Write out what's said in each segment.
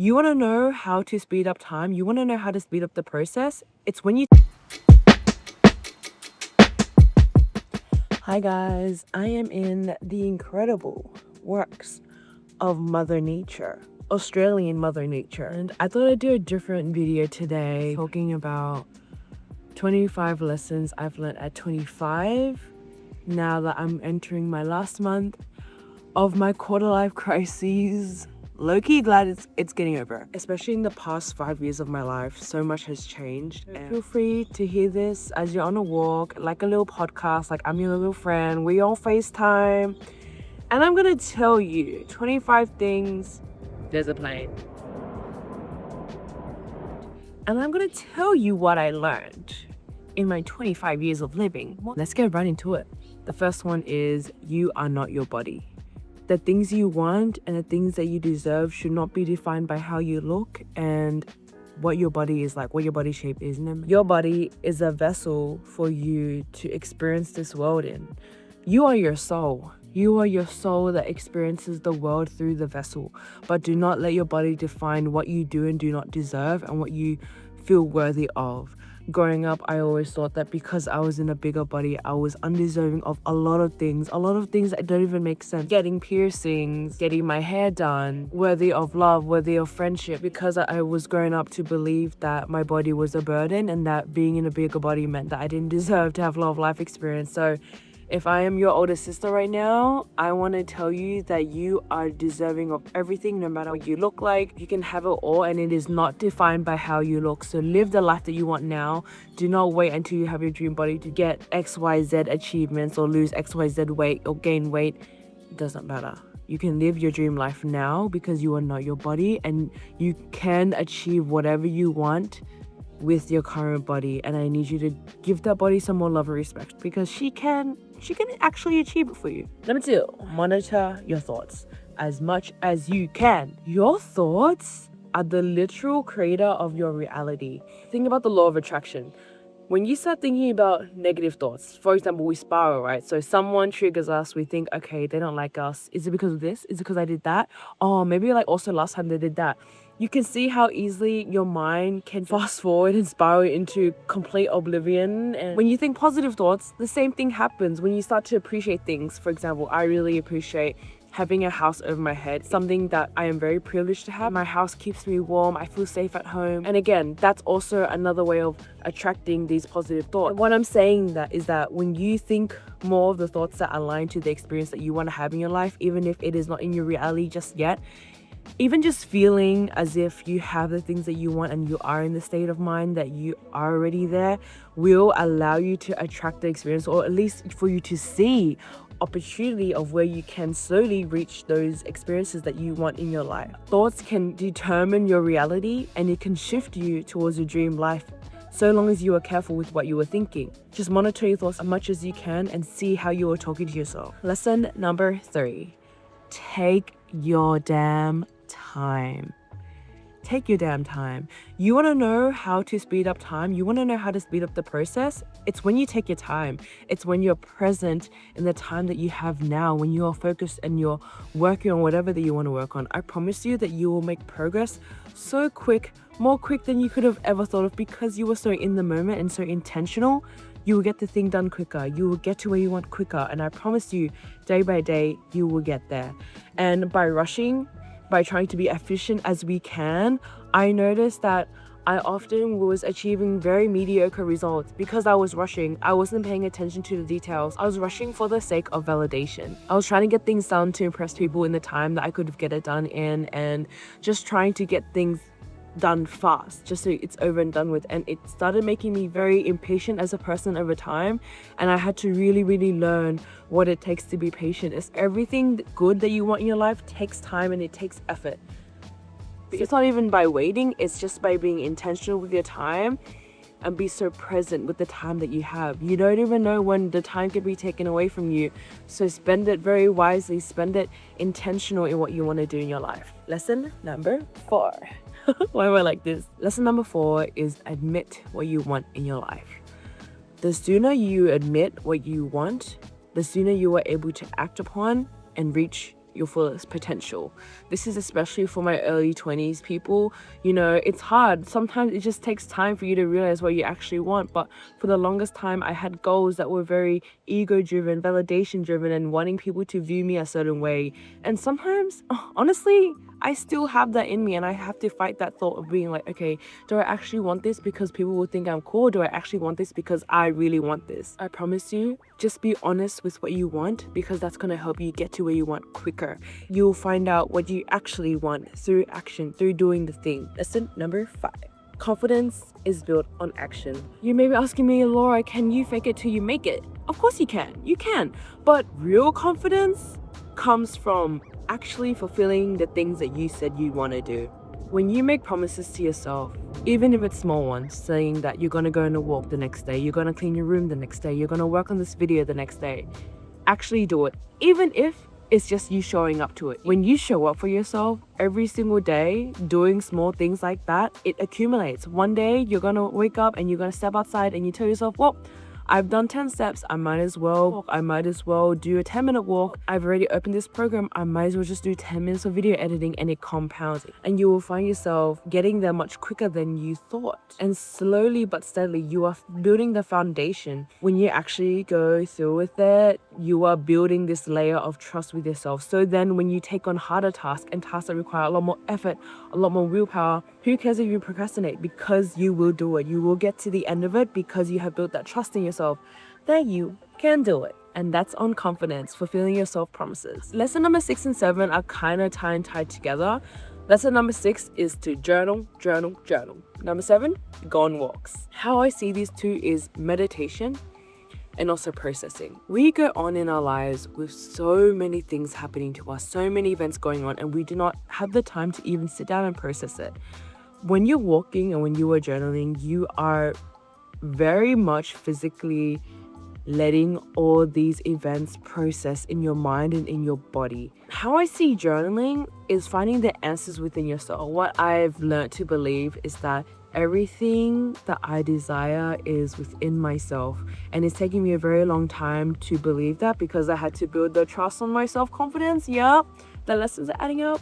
You want to know how to speed up time? You want to know how to speed up the process? It's when you... Hi guys, I am in the incredible works of Mother Nature, Australian Mother Nature. And I thought I'd do a different video today talking about 25 lessons I've learned at 25 now that I'm entering my last month of my quarter life crises. Low-key glad it's getting over. Especially in the past 5 years of my life, so much has changed. And feel free to hear this as you're on a walk, like a little podcast, like I'm your little friend. We on FaceTime. And I'm gonna tell you 25 things. There's a plane. And I'm gonna tell you what I learned in my 25 years of living. Let's get right into it. The first one is you are not your body. The things you want and the things that you deserve should not be defined by how you look and what your body is like, what your body shape is. Your body is a vessel for you to experience this world in. You are your soul. You are your soul that experiences the world through the vessel. But do not let your body define what you do and do not deserve and what you feel worthy of. Growing up, I always thought that because I was in a bigger body, I was undeserving of a lot of things that don't even make sense. Getting piercings, getting my hair done, worthy of love, worthy of friendship, because I was growing up to believe that my body was a burden and that being in a bigger body meant that I didn't deserve to have a lot of life experience. So if I am your older sister right now, I want to tell you that you are deserving of everything, no matter what you look like. You can have it all, and it is not defined by how you look. So live the life that you want now. Do not wait until you have your dream body to get XYZ achievements or lose XYZ weight or gain weight. It doesn't matter. You can live your dream life now because you are not your body, and you can achieve whatever you want with your current body. And I need you to give that body some more love and respect because she can actually achieve it for you. Number 2, monitor your thoughts as much as you can. Your thoughts are the literal creator of your reality. Think about the law of attraction. When you start thinking about negative thoughts, for example, we spiral, right? So someone triggers us, we think, okay, they don't like us. Is it because of this? Is it because I did that? Oh, maybe like also last time they did that. You can see how easily your mind can fast forward and spiral into complete oblivion. And when you think positive thoughts, the same thing happens when you start to appreciate things. For example, I really appreciate having a house over my head, something that I am very privileged to have. My house keeps me warm, I feel safe at home. And again, that's also another way of attracting these positive thoughts. And what I'm saying that is that when you think more of the thoughts that align to the experience that you want to have in your life, even if it is not in your reality just yet, even just feeling as if you have the things that you want and you are in the state of mind that you are already there will allow you to attract the experience, or at least for you to see opportunity of where you can slowly reach those experiences that you want in your life. Thoughts can determine your reality and it can shift you towards your dream life so long as you are careful with what you are thinking. Just monitor your thoughts as much as you can and see how you are talking to yourself. Lesson number 3, take your damn time. Take your damn time. You want to know how to speed up time? You want to know how to speed up the process? It's when you take your time. It's when you're present in the time that you have now, when you are focused and you're working on whatever that you want to work on. I promise you that you will make progress so quick, more quick than you could have ever thought of, because you were so in the moment and so intentional. You will get the thing done quicker. You will get to where you want quicker. And I promise you, day by day, you will get there. And by rushing, by trying to be efficient as we can, I noticed that I often was achieving very mediocre results because I was rushing. I wasn't paying attention to the details. I was rushing for the sake of validation. I was trying to get things done to impress people in the time that I could get it done in, and just trying to get things done fast just so it's over and done with. And it started making me very impatient as a person over time, and I had to really learn what it takes to be patient. It's everything good that you want in your life takes time and it takes effort. It's not even by waiting, it's just by being intentional with your time and be so present with the time that you have. You don't even know when the time could be taken away from you, so spend it very wisely. Spend it intentional in what you want to do in your life. Lesson number 4. Why am I like this? Lesson number 4 is admit what you want in your life. The sooner you admit what you want, the sooner you are able to act upon and reach your fullest potential. This is especially for my early 20s people. You know, it's hard. Sometimes it just takes time for you to realize what you actually want. But for the longest time, I had goals that were very ego driven, validation driven, and wanting people to view me a certain way. And sometimes, honestly, I still have that in me, and I have to fight that thought of being like, okay, do I actually want this because people will think I'm cool? Do I actually want this because I really want this? I promise you, just be honest with what you want, because that's going to help you get to where you want quicker. You'll find out what you actually want through action, through doing the thing. Lesson number 5. Confidence is built on action. You may be asking me, Laura, can you fake it till you make it? Of course you can. You can. But real confidence comes from actually fulfilling the things that you said you want to do. When you make promises to yourself, even if it's small ones, saying that you're going to go on a walk the next day, you're going to clean your room the next day, you're going to work on this video the next day, actually do it. Even if it's just you showing up to it. When you show up for yourself every single day, doing small things like that, it accumulates. One day you're going to wake up and you're going to step outside and you tell yourself, well, I've done 10 steps, I might as well do a 10-minute walk. I've already opened this program, I might as well just do 10 minutes of video editing, and it compounds. And you will find yourself getting there much quicker than you thought. And slowly but steadily, you are building the foundation. When you actually go through with it, you are building this layer of trust with yourself. So then when you take on harder tasks and tasks that require a lot more effort, a lot more willpower, who cares if you procrastinate? Because you will do it. You will get to the end of it because you have built that trust in yourself that you can do it. And that's on confidence, fulfilling your self-promises. Lesson number 6 and 7 are kind of tied together. Lesson number 6 is to journal. Number 7, go on walks. How I see these two is meditation and also processing. We go on in our lives with so many things happening to us, so many events going on, and we do not have the time to even sit down and process it. When you're walking and when you are journaling, you are very much physically letting all these events process in your mind and in your body. How I see journaling is finding the answers within yourself. What I've learned to believe is that everything that I desire is within myself, and it's taking me a very long time to believe that because I had to build the trust on my self-confidence. Yep, the lessons are adding up.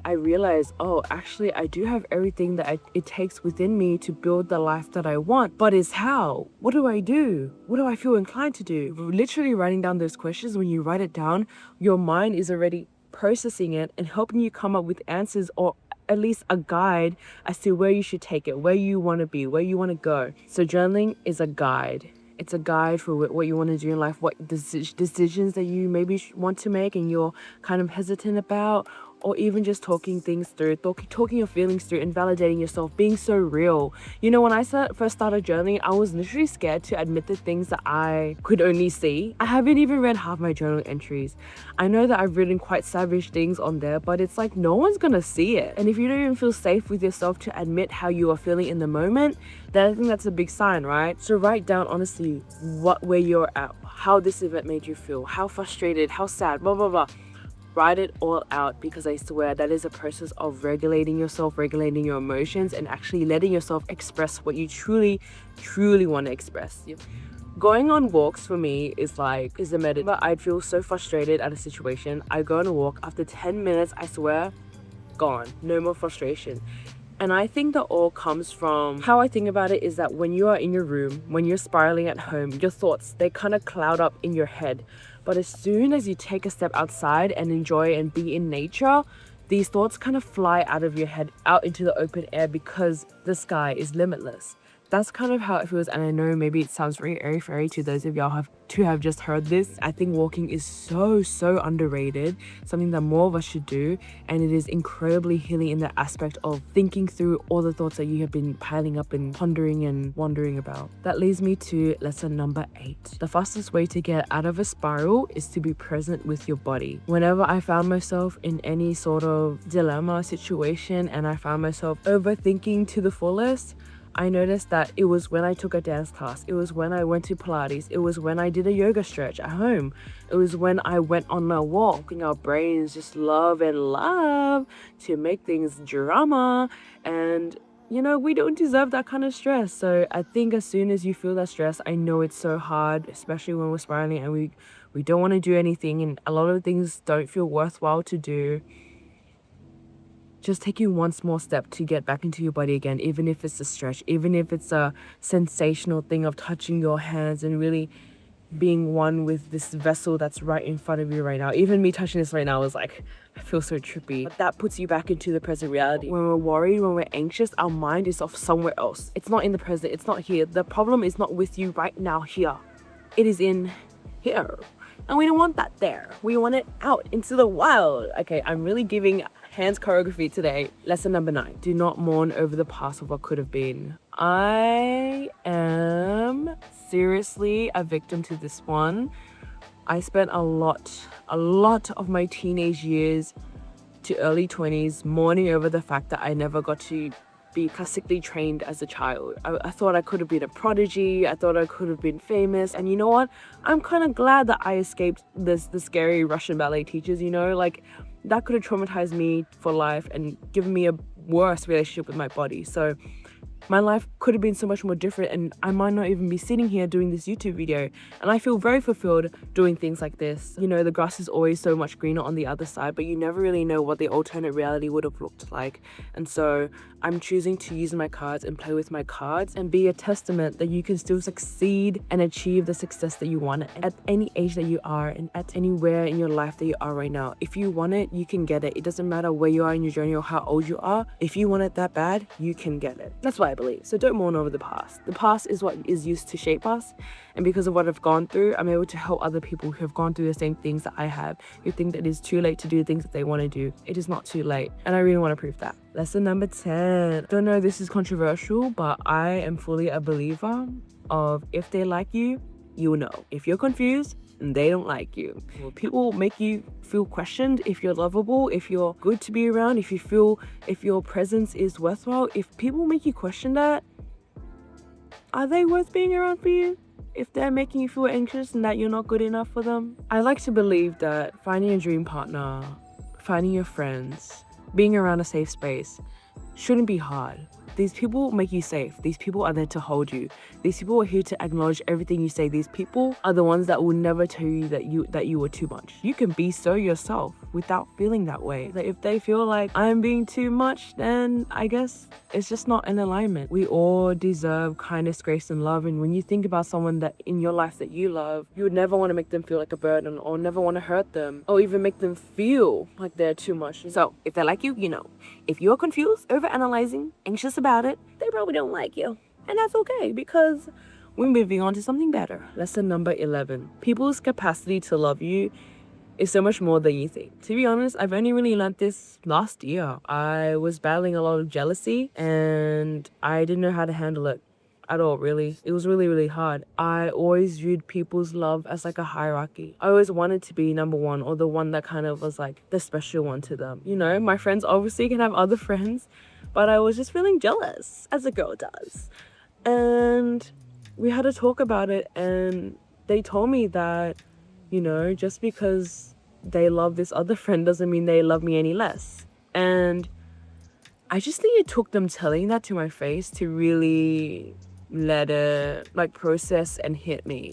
I realized, oh, actually I do have everything that it takes within me to build the life that I want. But it's how? What do I do? What do I feel inclined to do? Literally writing down those questions, when you write it down, your mind is already processing it and helping you come up with answers, or at least a guide as to where you should take it, where you want to be, where you want to go. So journaling is a guide. It's a guide for what you want to do in life, what decisions that you maybe want to make and you're kind of hesitant about, or even just talking things through, talking your feelings through and validating yourself, being so real. You know, when I first started journaling, I was literally scared to admit the things that I could only see. I haven't even read half my journal entries. I know that I've written quite savage things on there, but it's like no one's gonna see it. And if you don't even feel safe with yourself to admit how you are feeling in the moment, then I think that's a big sign, right? So write down honestly where you're at, how this event made you feel, how frustrated, how sad, blah, blah, blah. Write it all out, because I swear that is a process of regulating yourself, regulating your emotions, and actually letting yourself express what you truly want to express. Going on walks for me is a medicine. I'd feel so frustrated at a situation. I go on a walk. After 10 minutes, I swear, gone. No more frustration. And I think that all comes from how I think about it is that when you are in your room, when you're spiraling at home, your thoughts, they kind of cloud up in your head. But as soon as you take a step outside and enjoy and be in nature, these thoughts kind of fly out of your head, out into the open air, because the sky is limitless. That's kind of how it feels. And I know maybe it sounds very airy-fairy to those of y'all who have just heard this. I think walking is so underrated, something that more of us should do. And it is incredibly healing in the aspect of thinking through all the thoughts that you have been piling up and pondering and wondering about. That leads me to lesson number 8. The fastest way to get out of a spiral is to be present with your body. Whenever I found myself in any sort of dilemma situation and I found myself overthinking to the fullest, I noticed that it was when I took a dance class, it was when I went to Pilates, it was when I did a yoga stretch at home, it was when I went on a walk. And our brains just love to make things drama, and you know, we don't deserve that kind of stress. So I think as soon as you feel that stress, I know it's so hard, especially when we're spiraling and we don't want to do anything and a lot of things don't feel worthwhile to do. Just taking one small step to get back into your body again, even if it's a stretch, even if it's a sensational thing of touching your hands and really being one with this vessel that's right in front of you right now. Even me touching this right now is like, I feel so trippy. But that puts you back into the present reality. When we're worried, when we're anxious, our mind is off somewhere else. It's not in the present, it's not here. The problem is not with you right now here. It is in here. And we don't want that there. We want it out into the wild. Okay, I'm really giving hands choreography today. Lesson number 9. Do not mourn over the past of what could have been. I am seriously a victim to this one. I spent a lot of my teenage years to early 20s mourning over the fact that I never got to be classically trained as a child. I thought I could have been a prodigy. I thought I could have been famous. And you know what? I'm kind of glad that I escaped the scary Russian ballet teachers, you know? Like, that could have traumatized me for life and given me a worse relationship with my body. So my life could have been so much more different and I might not even be sitting here doing this YouTube video. And I feel very fulfilled doing things like this. You know, the grass is always so much greener on the other side, but you never really know what the alternate reality would have looked like. And so I'm choosing to use my cards and play with my cards and be a testament that you can still succeed and achieve the success that you want at any age that you are and at anywhere in your life that you are right now. If you want it, you can get it. It doesn't matter where you are in your journey or how old you are. If you want it that bad, you can get it. That's what I believe. So don't mourn over the past. The past is what is used to shape us. And because of what I've gone through, I'm able to help other people who have gone through the same things that I have, who think that it is too late to do things that they want to do. It is not too late. And I really want to prove that. Lesson number 10. Don't know this is controversial, but I am fully a believer of if they like you, you will know. If you're confused, they don't like you. People make you feel questioned if you're lovable, if you're good to be around, if you feel, if your presence is worthwhile. If people make you question that, are they worth being around for you? If they're making you feel anxious and that you're not good enough for them? I like to believe that finding a dream partner, finding your friends, being around a safe space shouldn't be hard. These people make you safe. These people are there to hold you. These people are here to acknowledge everything you say. These people are the ones that will never tell you that you were too much. You can be so yourself without feeling that way. That if they feel like I'm being too much, then I guess it's just not in alignment. We all deserve kindness, grace, and love. And when you think about someone that in your life that you love, you would never want to make them feel like a burden or never want to hurt them or even make them feel like they're too much. So if they like you, you know. If you're confused, overanalyzing, anxious about it, they probably don't like you. And that's okay because we're moving on to something better. Lesson number 11. People's capacity to love you is so much more than you think. To be honest, I've only really learned this last year. I was battling a lot of jealousy and I didn't know how to handle it at all, really. It was really, really hard. I always viewed people's love as like a hierarchy. I always wanted to be number one or the one that kind of was like the special one to them. You know, my friends obviously can have other friends, but I was just feeling jealous, as a girl does. And we had to talk about it and they told me that, you know, just because they love this other friend doesn't mean they love me any less. And I just think it took them telling that to my face to really let it like process and hit me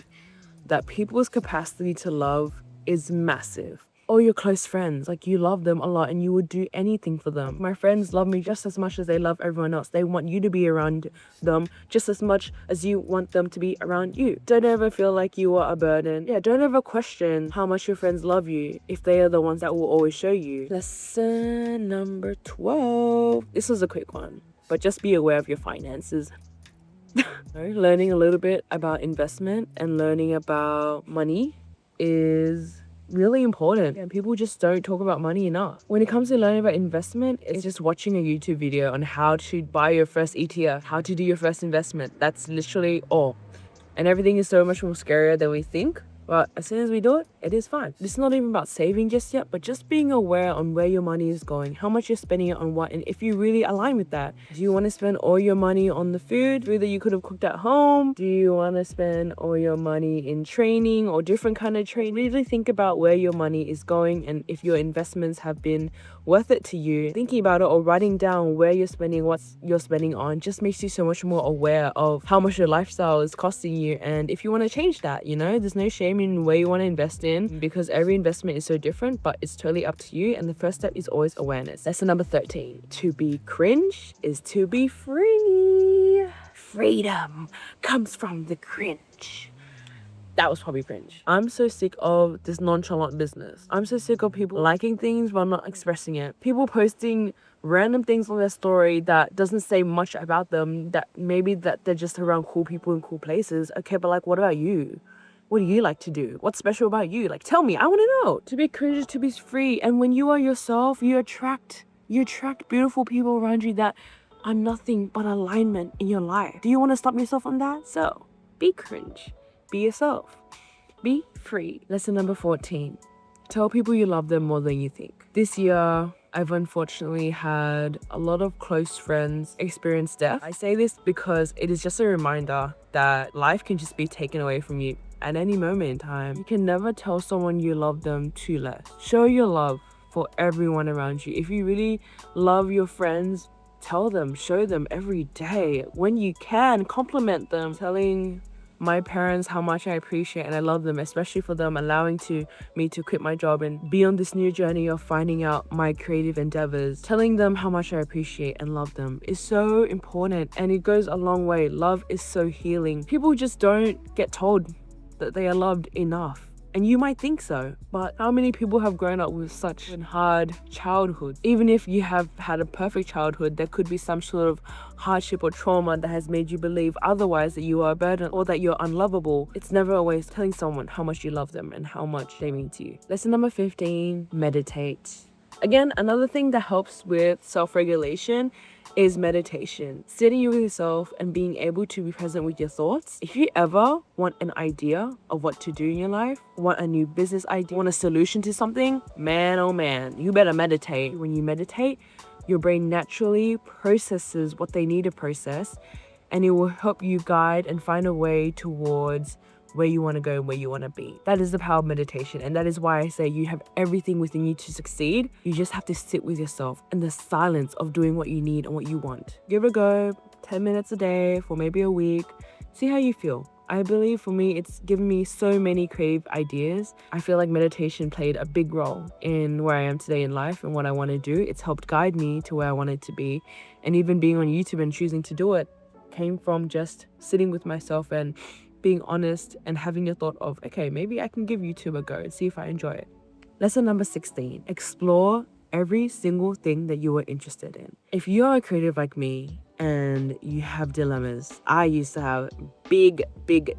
that people's capacity to love is massive. Or your close friends, like you love them a lot and you would do anything for them. My friends love me just as much as they love everyone else. They want you to be around them just as much as you want them to be around you. Don't ever feel like you are a burden. Yeah, don't ever question how much your friends love you if they are the ones that will always show you. Lesson number 12. This was a quick one, but just be aware of your finances. Learning a little bit about investment and learning about money is really important, and people just don't talk about money enough. When it comes to learning about investment, it's just watching a YouTube video on how to buy your first ETF, how to do your first investment. That's literally all. And everything is so much more scarier than we think. But as soon as we do it, it is fine. It's not even about saving just yet, but just being aware on where your money is going, how much you're spending it on what, and if you really align with that. Do you want to spend all your money on the food that you could have cooked at home? Do you want to spend all your money in training or different kind of training? Really think about where your money is going and if your investments have been worth it to you, thinking about it or writing down where you're spending, what you're spending on, just makes you so much more aware of how much your lifestyle is costing you. And if you want to change that, you know, there's no shame in where you want to invest in, because every investment is so different, but it's totally up to you. And the first step is always awareness. Lesson number 13, to be cringe is to be free. Freedom comes from the cringe. That was probably cringe. I'm so sick of this nonchalant business. I'm so sick of people liking things but not expressing it. People posting random things on their story that doesn't say much about them, that maybe that they're just around cool people in cool places. Okay, but like, what about you? What do you like to do? What's special about you? Like, tell me, I want to know. To be cringe is to be free. And when you are yourself, you attract beautiful people around you that are nothing but alignment in your life. Do you want to stop yourself from that? So, be cringe. Be yourself. Be free. Lesson number 14. Tell people you love them more than you think. This year, I've unfortunately had a lot of close friends experience death. I say this because it is just a reminder that life can just be taken away from you at any moment in time. You can never tell someone you love them too less. Show your love for everyone around you. If you really love your friends, tell them, show them every day. When you can, compliment them. Telling my parents how much I appreciate and I love them, especially for them allowing me to quit my job and be on this new journey of finding out my creative endeavors. Telling them how much I appreciate and love them is so important, and it goes a long way. Love is so healing. People just don't get told that they are loved enough. And you might think so, but how many people have grown up with such a hard childhood? Even if you have had a perfect childhood, there could be some sort of hardship or trauma that has made you believe otherwise, that you are a burden or that you're unlovable. It's never always telling someone how much you love them and how much they mean to you. Lesson number 15, meditate. Again, another thing that helps with self-regulation is meditation. Sitting with yourself and being able to be present with your thoughts. If you ever want an idea of what to do in your life, want a new business idea, want a solution to something, man, oh man, you better meditate. When you meditate, your brain naturally processes what they need to process, and it will help you guide and find a way towards where you want to go and where you want to be. That is the power of meditation, and that is why I say you have everything within you to succeed. You just have to sit with yourself in the silence of doing what you need and what you want. Give it a go, 10 minutes a day for maybe a week. See how you feel. I believe for me, it's given me so many creative ideas. I feel like meditation played a big role in where I am today in life and what I want to do. It's helped guide me to where I wanted to be. And even being on YouTube and choosing to do it came from just sitting with myself and being honest and having the thought of, okay, maybe I can give YouTube a go and see if I enjoy it. Lesson number 16, explore every single thing that you are interested in. If you are a creative like me and you have dilemmas, I used to have big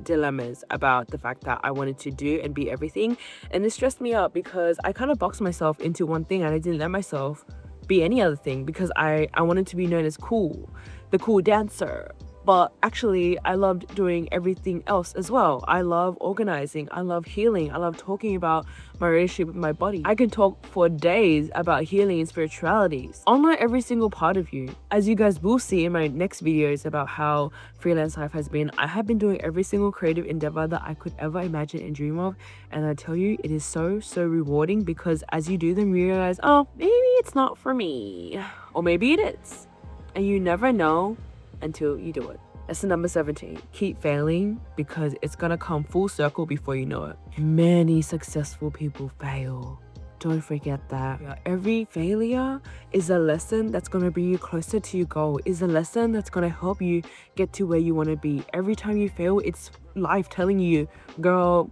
dilemmas about the fact that I wanted to do and be everything. And it stressed me out because I kind of boxed myself into one thing and I didn't let myself be any other thing because I wanted to be known as cool, the cool dancer. But actually, I loved doing everything else as well. I love organizing. I love healing. I love talking about my relationship with my body. I can talk for days about healing and spirituality. Honor every single part of you. As you guys will see in my next videos about how freelance life has been, I have been doing every single creative endeavor that I could ever imagine and dream of. And I tell you, it is so rewarding because as you do them, you realize, oh, maybe it's not for me. Or maybe it is. And you never know until you do it. Lesson number 17, keep failing because it's gonna come full circle before you know it. Many successful people fail. Don't forget that. Every failure is a lesson that's gonna bring you closer to your goal, is a lesson that's gonna help you get to where you wanna be. Every time you fail, it's life telling you, girl,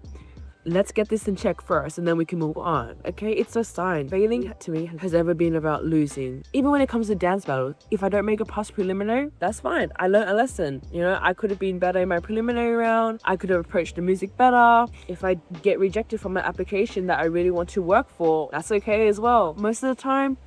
let's get this in check first and then we can move on. Okay, it's a sign. Failing to me has never been about losing. Even when it comes to dance battles, if I don't make a pass preliminary, that's fine. I learned a lesson. You know, I could have been better in my preliminary round. I could have approached the music better. If I get rejected from an application that I really want to work for, that's okay as well. Most of the time,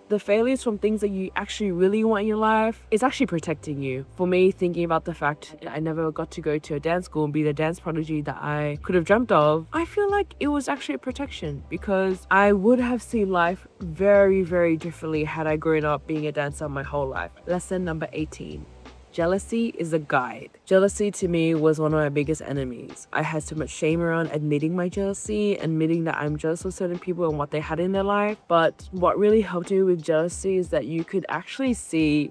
the failures from things that you actually really want in your life is actually protecting you. For me, thinking about the fact that I never got to go to a dance school and be the dance prodigy that I could have dreamt of, I feel like it was actually a protection because I would have seen life very differently had I grown up being a dancer my whole life. Lesson number 18, Jealousy is a guide. Jealousy to me was one of my biggest enemies. I had so much shame around admitting my jealousy, admitting that I'm jealous of certain people and what they had in their life. But what really helped me with jealousy is that you could actually see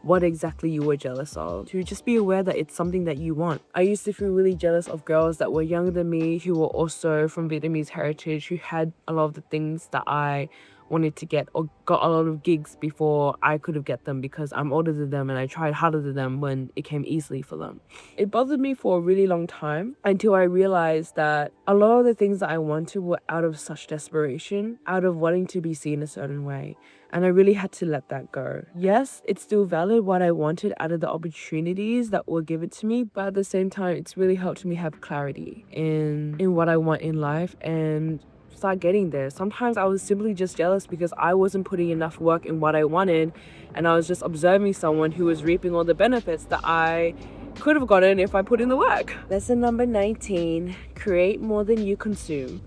what exactly you were jealous of, to just be aware that it's something that you want. I used to feel really jealous of girls that were younger than me, who were also from Vietnamese heritage, who had a lot of the things that I wanted to get, or got a lot of gigs before I could have get them, because I'm older than them and I tried harder than them when it came easily for them. It bothered me for a really long time until I realized that a lot of the things that I wanted were out of such desperation, out of wanting to be seen a certain way. And I really had to let that go. Yes, it's still valid what I wanted out of the opportunities that were given to me, but at the same time, it's really helped me have clarity in what I want in life and start getting there. Sometimes I was simply just jealous because I wasn't putting enough work in what I wanted, and I was just observing someone who was reaping all the benefits that I could have gotten if I put in the work. Lesson number 19, create more than you consume.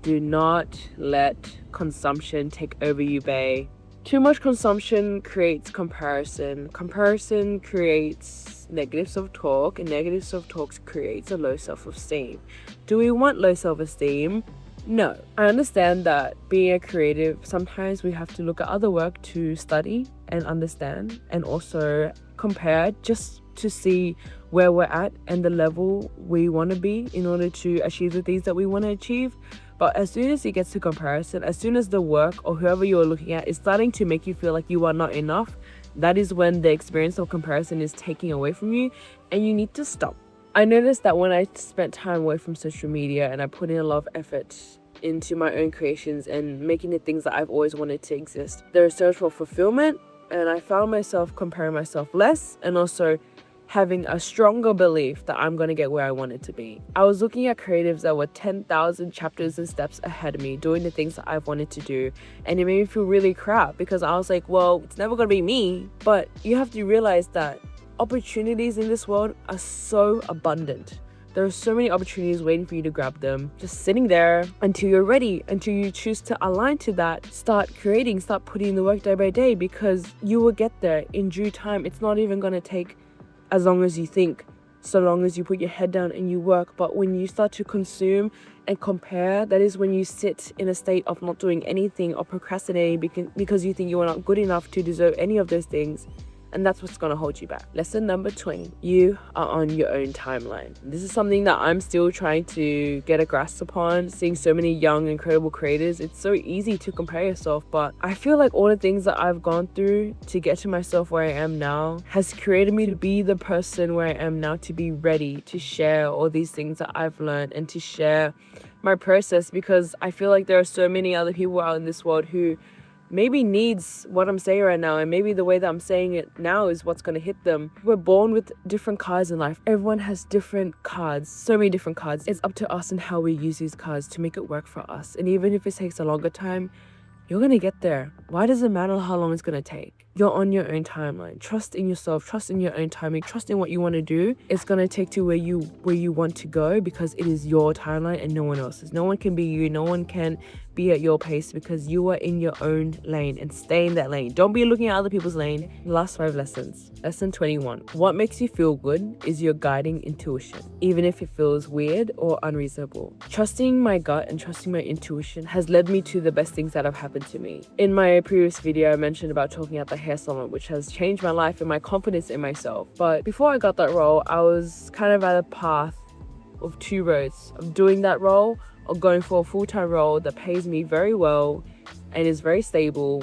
Do not let consumption take over you, bae. Too much consumption creates comparison. Comparison creates negative self-talk, and negative self-talk creates a low self-esteem. Do we want low self-esteem? No. I understand that being a creative, sometimes we have to look at other work to study and understand, and also compare just to see where we're at and the level we want to be in order to achieve the things that we want to achieve. But as soon as it gets to comparison, as soon as the work or whoever you're looking at is starting to make you feel like you are not enough, that is when the experience of comparison is taking away from you, and you need to stop. I noticed that when I spent time away from social media and I put in a lot of effort into my own creations and making the things that I've always wanted to exist, there is search for fulfillment, and I found myself comparing myself less and also having a stronger belief that I'm going to get where I wanted to be. I was looking at creatives that were 10,000 chapters and steps ahead of me, doing the things that I've wanted to do, and it made me feel really crap because I was like, well, it's never going to be me. But you have to realize that opportunities in this world are so abundant. There are so many opportunities waiting for you to grab them, just sitting there until you're ready, until you choose to align to that. Start creating, start putting in the work day by day, because you will get there in due time. It's not even going to take as long as you think, so long as you put your head down and you work. But when you start to consume and compare, that is when you sit in a state of not doing anything or procrastinating because you think you are not good enough to deserve any of those things. And that's what's going to hold you back. Lesson number 20, you are on your own timeline. This is something that I'm still trying to get a grasp upon. Seeing so many young, incredible creators, it's so easy to compare yourself. But I feel like all the things that I've gone through to get to myself where I am now has created me to be the person where I am now, to be ready to share all these things that I've learned and to share my process, because I feel like there are so many other people out in this world who maybe needs what I'm saying right now, and maybe the way that I'm saying it now is what's going to hit them. We're born with different cards in life. Everyone has different cards, so many different cards. It's up to us and how we use these cards to make it work for us. And even if it takes a longer time, you're going to get there. Why does it matter how long it's going to take? You're on your own timeline. Trust in yourself, trust in your own timing, trust in what you want to do. It's going to take to where you want to go, because it is your timeline and no one else's. No one can be you. No one can be at your pace, because you are in your own lane, and stay in that lane. Don't be looking at other people's lane. Last 5 lessons. Lesson 21. What makes you feel good is your guiding intuition, even if it feels weird or unreasonable. Trusting my gut and trusting my intuition has led me to the best things that have happened to me. In my previous video, I mentioned about talking at the hair salon, which has changed my life and my confidence in myself. But before I got that role, I was kind of at a path of 2 roads of doing that role or going for a full-time role that pays me very well and is very stable,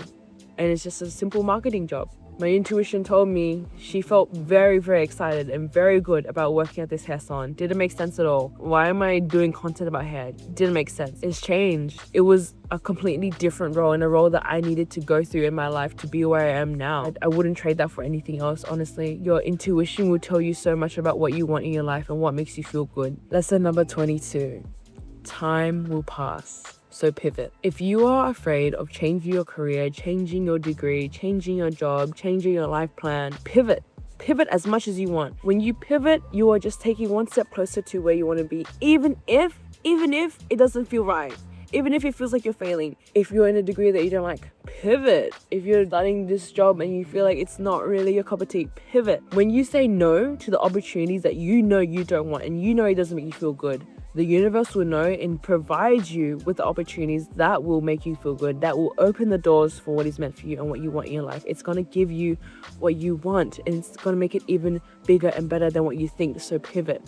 and it's just a simple marketing job. My intuition told me she felt very, very excited and very good about working at this hair salon. Didn't make sense at all. Why am I doing content about hair? Didn't make sense. It's changed. It was a completely different role, and a role that I needed to go through in my life to be where I am now. I wouldn't trade that for anything else, honestly. Your intuition will tell you so much about what you want in your life and what makes you feel good. Lesson number 22. Time will pass, so pivot. If you are afraid of changing your career, changing your degree, changing your job, changing your life plan, pivot. Pivot as much as you want. When you pivot, you are just taking one step closer to where you want to be, even if it doesn't feel right. Even if it feels like you're failing, if you're in a degree that you don't like, pivot. If you're starting this job and you feel like it's not really your cup of tea, pivot. When you say no to the opportunities that you know you don't want and you know it doesn't make you feel good, the universe will know and provide you with the opportunities that will make you feel good, that will open the doors for what is meant for you and what you want in your life. It's going to give you what you want, and it's going to make it even bigger and better than what you think. So pivot.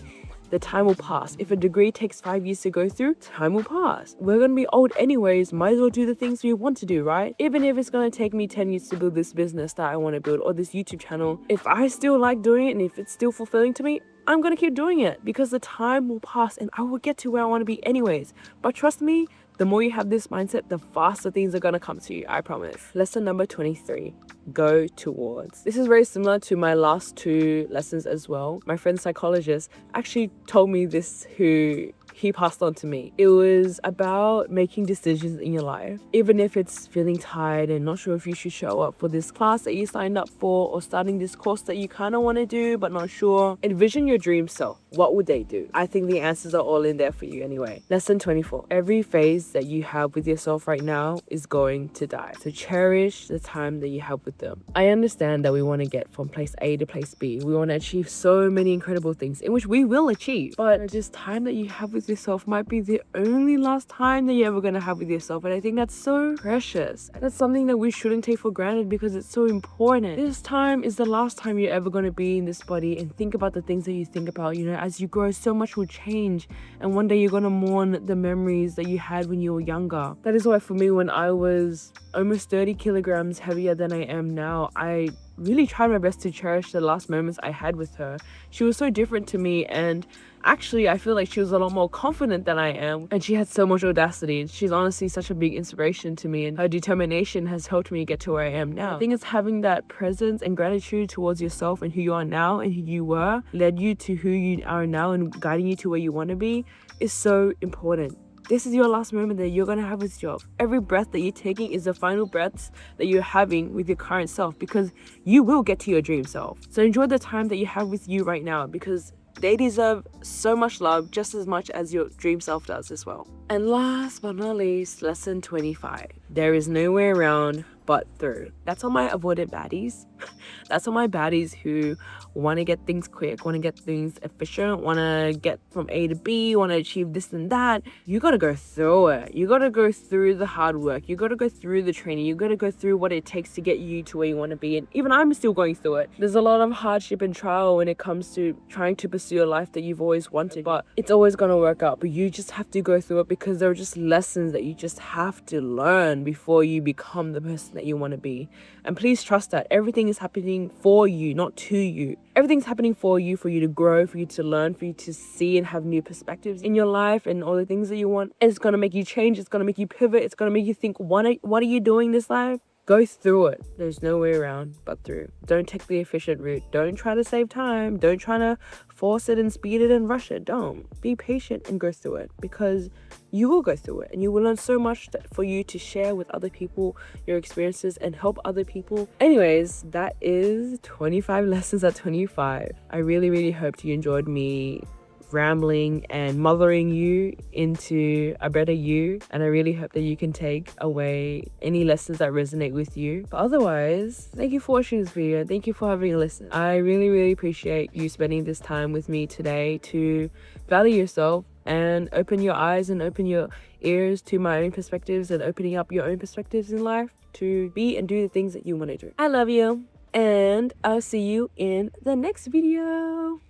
The time will pass. If a degree takes 5 years to go through, time will pass. We're going to be old anyways. Might as well do the things we want to do, right? Even if it's going to take me 10 years to build this business that I want to build, or this YouTube channel, if I still like doing it and if it's still fulfilling to me, I'm going to keep doing it, because the time will pass and I will get to where I want to be anyways. But trust me, the more you have this mindset, the faster things are going to come to you, I promise. Lesson number 23, go towards. This is very similar to my last 2 lessons as well. My friend psychologist actually told me this, who he passed on to me. It was about making decisions in your life. Even if it's feeling tired and not sure if you should show up for this class that you signed up for, or starting this course that you kind of want to do but not sure, envision your dream self. What would they do? I think the answers are all in there for you anyway. Lesson 24. Every phase that you have with yourself right now is going to die. So cherish the time that you have with them. I understand that we want to get from place A to place B. We want to achieve so many incredible things, in which we will achieve. But just time that you have with yourself might be the only last time that you're ever going to have with yourself. And I think that's so precious. And that's something that we shouldn't take for granted, because it's so important. This time is the last time you're ever going to be in this body. And think about the things that you think about. You know, as you grow, so much will change. And one day you're going to mourn the memories that you had when you were younger. That is why for me, when I was almost 30 kilograms heavier than I am now, I really tried my best to cherish the last moments I had with her. She was so different to me, and actually I feel like she was a lot more confident than I am, and she had so much audacity. She's honestly such a big inspiration to me, and her determination has helped me get to where I am now. I think it's having that presence and gratitude towards yourself and who you are now and who you were, led you to who you are now and guiding you to where you want to be, is so important. This is your last moment that you're going to have with yourself. Every breath that you're taking is the final breaths that you're having with your current self, because you will get to your dream self. So enjoy the time that you have with you right now, because they deserve so much love just as much as your dream self does as well. And last but not least, lesson 25. There is no way around but through. That's all my avoidant baddies. That's all my baddies who want to get things quick, want to get things efficient, want to get from A to B, want to achieve this and that. You got to go through it. You got to go through the hard work. You got to go through the training. You got to go through what it takes to get you to where you want to be. And even I'm still going through it. There's a lot of hardship and trial when it comes to trying to pursue a life that you've always wanted, but it's always going to work out. But you just have to go through it, because there are just lessons that you just have to learn before you become the person that you want to be. And please trust that everything is happening for you, not to you. Everything's happening for you to grow, for you to learn, for you to see and have new perspectives in your life and all the things that you want. It's going to make you change. It's going to make you pivot. It's going to make you think, what are you doing this life? Go through it. There's no way around but through. Don't take the efficient route. Don't try to save time. Don't try to force it and speed it and rush it. Don't. Be patient and go through it, because you will go through it and you will learn so much for you to share with other people your experiences and help other people. Anyways, that is 25 lessons at 25. I really, really hoped you enjoyed me rambling and mothering you into a better you, and I really hope that you can take away any lessons that resonate with you. But otherwise, thank you for watching this video. Thank you for having a listen. I really, really appreciate you spending this time with me today to value yourself and open your eyes and open your ears to my own perspectives, and opening up your own perspectives in life to be and do the things that you want to do. I love you, and I'll see you in the next video.